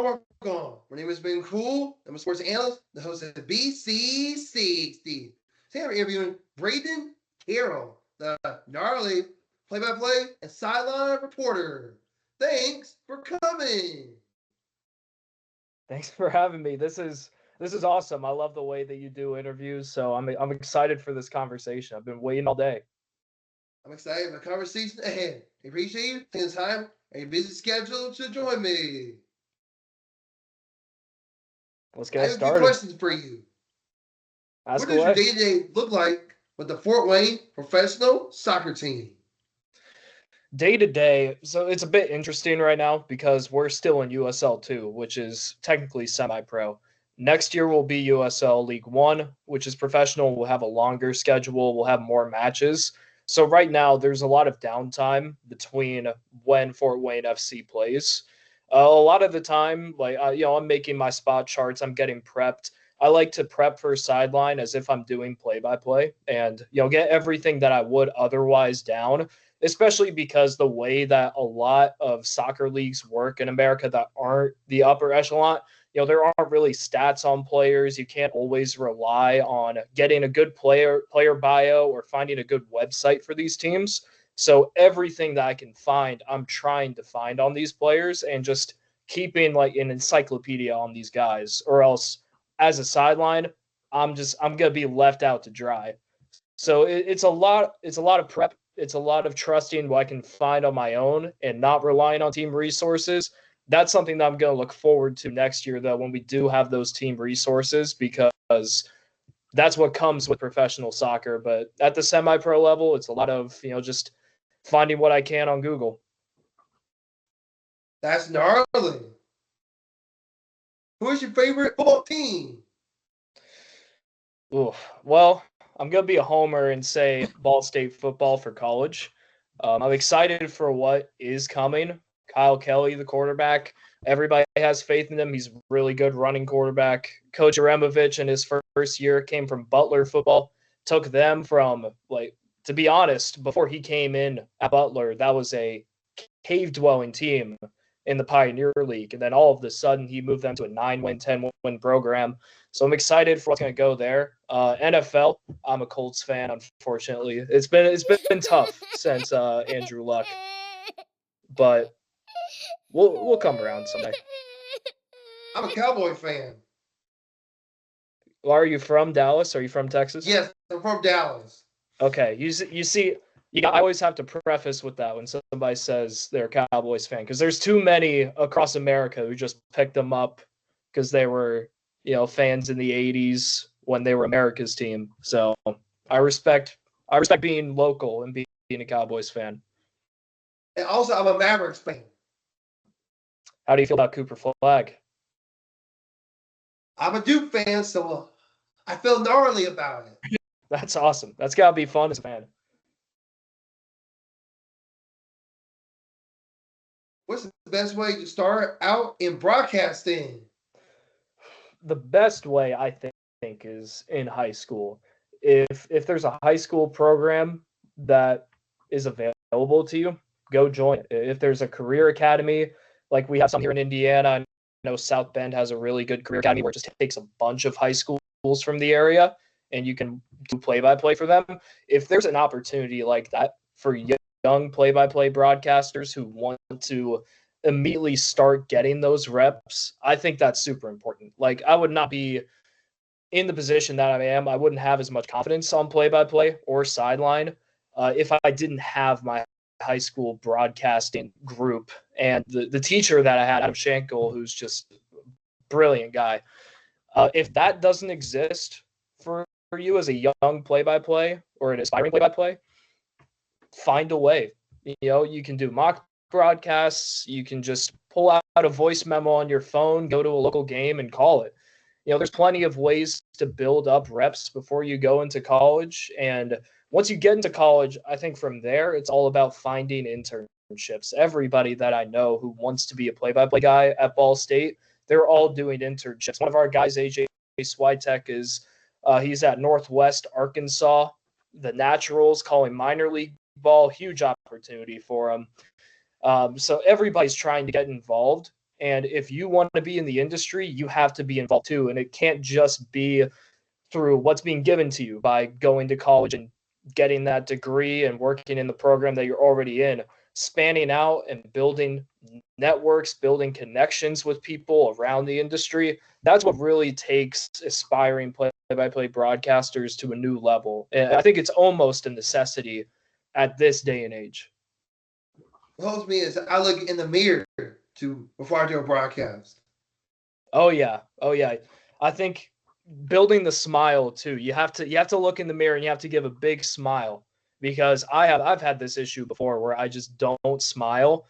welcome. My name is Ben Cool. I'm a sports analyst, the host of BC-60. Today I'm interviewing Brayden Carroll, the gnarly play-by-play and sideline reporter. Thanks for coming. Thanks for having me. This is awesome. I love the way that you do interviews, so I'm excited for this conversation. I've been waiting all day. I'm excited for the conversation ahead. I appreciate you taking the time and your busy schedule to join me. Let's I get have a few started. questions for you. What Ask does your away. day-to-day look like with the Fort Wayne professional soccer team? Day to day, so it's a bit interesting right now because we're still in USL 2, which is technically semi-pro. Next year will be USL League 1, which is professional. We'll have a longer schedule, we'll have more matches. So right now there's a lot of downtime between when Fort Wayne FC plays. A lot of the time, I'm making my spot charts, I'm getting prepped. I like to prep for sideline as if I'm doing play by play and get everything that I would otherwise down, especially because the way that a lot of soccer leagues work in America that aren't the upper echelon, there aren't really stats on players. You can't always rely on getting a good player bio or finding a good website for these teams. So everything that I can find, I'm trying to find on these players and just keeping like an encyclopedia on these guys, or else as a sideline, I'm gonna be left out to dry. So it's a lot of prep. It's a lot of trusting what I can find on my own and not relying on team resources. That's something that I'm going to look forward to next year, though, when we do have those team resources, because that's what comes with professional soccer. But at the semi-pro level, it's a lot of just finding what I can on Google. That's gnarly. Who is your favorite football team? Ooh, well, I'm gonna be a homer and say Ball State football for college. I'm excited for what is coming. Kyle Kelly, the quarterback. Everybody has faith in him. He's a really good running quarterback. Coach Aremovich in his first year came from Butler football. Took them from to be honest, before he came in at Butler, that was a cave dwelling team in the Pioneer League. And then all of a sudden, he moved them to a 9-win, 10-win program. So I'm excited for what's going to go there. NFL, I'm a Colts fan. Unfortunately, it's been tough since Andrew Luck, but we'll come around someday. I'm a Cowboy fan. Are you from Dallas? Are you from Texas? Yes, I'm from Dallas. Okay, you see, I always have to preface with that when somebody says they're a Cowboys fan, because there's too many across America who just picked them up because they were fans in the '80s when they were America's team. So I respect I respect being local and being a Cowboys fan. And also, I'm a Mavericks fan. How do you feel about Cooper Flag? I'm a Duke fan, so I feel gnarly about it. That's awesome. That's gotta be fun as a fan. What's the best way to start out in broadcasting? The best way I think is in high school. If there's a high school program that is available to you, go join it. If there's a career academy like we have some here in Indiana, I know South Bend has a really good career academy where it just takes a bunch of high schools from the area and you can do play by play for them. If there's an opportunity like that for young play by play broadcasters who want to immediately start getting those reps, I think that's super important. Like, I would not be in the position that I am. I wouldn't have as much confidence on play by play or sideline if I didn't have my high school broadcasting group and the teacher that I had, Adam Schenkel, who's just a brilliant guy. If that doesn't exist for you as a young play by play or an aspiring play by play, find a way. You can do mock broadcasts. You can just pull out a voice memo on your phone, go to a local game, and call it. There's plenty of ways to build up reps before you go into college. And once you get into college, I think from there, it's all about finding internships. Everybody that I know who wants to be a play-by-play guy at Ball State, they're all doing internships. One of our guys, AJ Switek, he's at Northwest Arkansas, the Naturals, calling minor league ball. Huge opportunity for him. So everybody's trying to get involved. And if you want to be in the industry, you have to be involved too. And it can't just be through what's being given to you by going to college and getting that degree and working in the program that you're already in. Spanning out and building networks, building connections with people around the industry. That's what really takes aspiring play-by-play broadcasters to a new level. And I think it's almost a necessity at this day and age. What helps me is I look in the mirror before I do a broadcast. Oh yeah. I think building the smile too. You have to look in the mirror and you have to give a big smile, because I've had this issue before where I just don't smile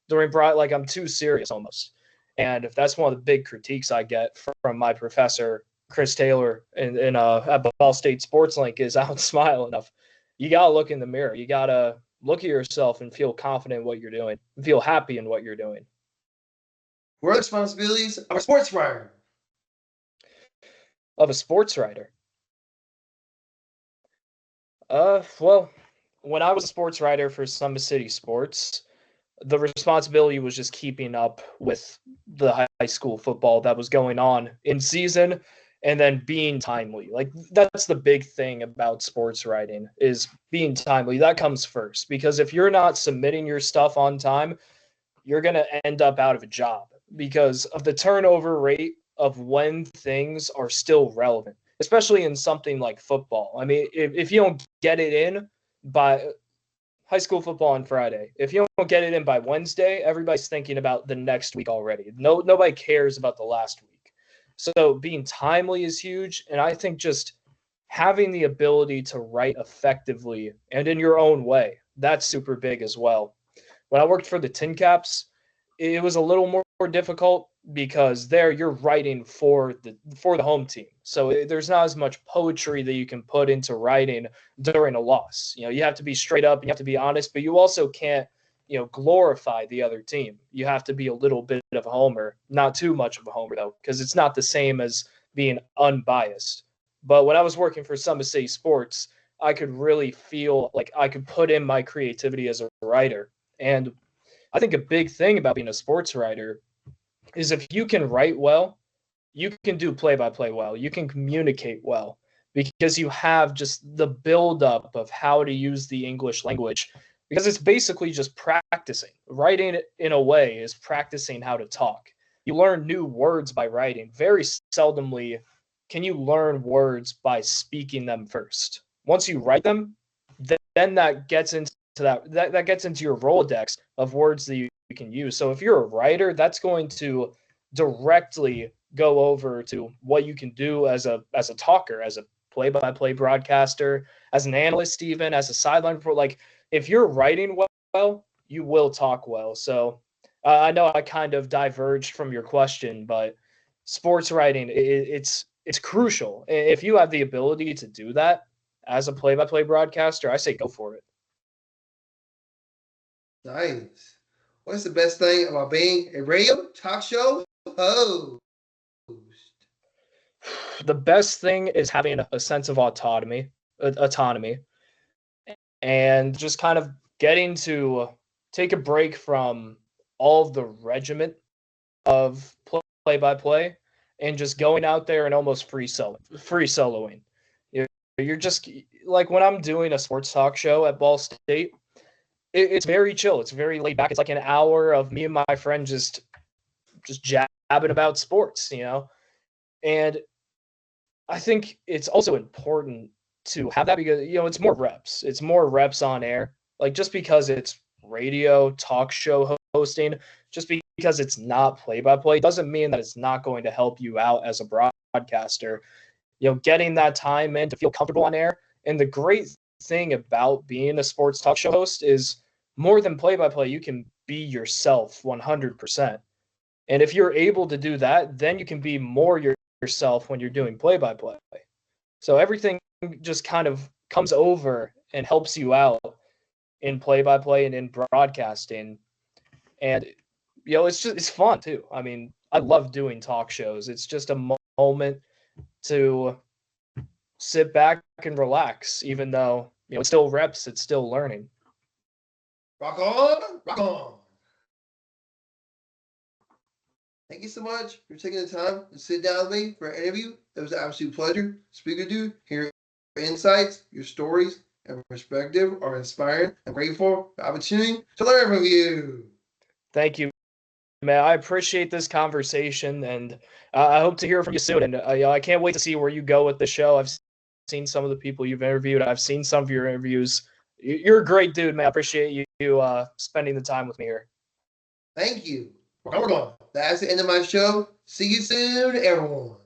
during like I'm too serious almost. And if that's one of the big critiques I get from my professor Chris Taylor at Ball State Sports Link is I don't smile enough. You gotta look in the mirror. You gotta look at yourself and feel confident in what you're doing, and feel happy in what you're doing. What are the responsibilities of a sports writer? Of a sports writer. Well, when I was a sports writer for Summit City Sports, the responsibility was just keeping up with the high school football that was going on in season, and then being timely. Like, that's the big thing about sports writing, is being timely. That comes first, because if you're not submitting your stuff on time, you're going to end up out of a job because of the turnover rate of when things are still relevant, especially in something like football. I mean, if you don't get it in by high school football on Friday, if you don't get it in by Wednesday, everybody's thinking about the next week already. Nobody cares about the last week. So being timely is huge. And I think just having the ability to write effectively and in your own way, that's super big as well. When I worked for the Tin Caps, it was a little more difficult because there you're writing for the home team. So there's not as much poetry that you can put into writing during a loss. You know, you have to be straight up, you have to be honest, but you also can't, glorify the other team. You have to be a little bit of a homer, not too much of a homer though, because it's not the same as being unbiased. But when I was working for Summit City Sports, I could really feel like I could put in my creativity as a writer. And I think a big thing about being a sports writer is if you can write well, you can do play by play well, you can communicate well, because you have just the buildup of how to use the English language. Because it's basically just practicing. Writing in a way is practicing how to talk. You learn new words by writing. Very seldomly can you learn words by speaking them first. Once you write them, then that gets into that gets into your Rolodex of words that you can use. So if you're a writer, that's going to directly go over to what you can do as a talker, as a play-by-play broadcaster, as an analyst, even as a sideline report. Like, if you're writing well, you will talk well. So I know I kind of diverged from your question, but sports writing, it's crucial. If you have the ability to do that as a play-by-play broadcaster, I say go for it. Nice. What's the best thing about being a radio talk show host? The best thing is having a sense of autonomy, and just kind of getting to take a break from all of the regiment of play-by-play and just going out there and almost free soloing. You're just like, when I'm doing a sports talk show at Ball State, it's very chill. It's very laid back. It's like an hour of me and my friend just jabbing about sports, And I think it's also important to have that because, it's more reps. It's more reps on air. Like, just because it's radio talk show hosting, just because it's not play-by-play, doesn't mean that it's not going to help you out as a broadcaster. Getting that time in to feel comfortable on air. And the great thing about being a sports talk show host is, more than play-by-play, you can be yourself 100%. And if you're able to do that, then you can be more yourself when you're doing play-by-play. So everything just kind of comes over and helps you out in play-by-play and in broadcasting. And, it's fun too. I mean, I love doing talk shows. It's just a moment to sit back and relax, even though, it's still reps, it's still learning. Rock on, rock on. Thank you so much for taking the time to sit down with me for an interview. It was an absolute pleasure speaking to you. Hearing your insights, your stories, and perspective are inspiring. I'm grateful for the opportunity to learn from you. Thank you, man. I appreciate this conversation, and I hope to hear from you soon. And I can't wait to see where you go with the show. I've seen some of the people you've interviewed. I've seen some of your interviews. You're a great dude, man. I appreciate you spending the time with me here. Thank you. We're going. That's the end of my show. See you soon, everyone.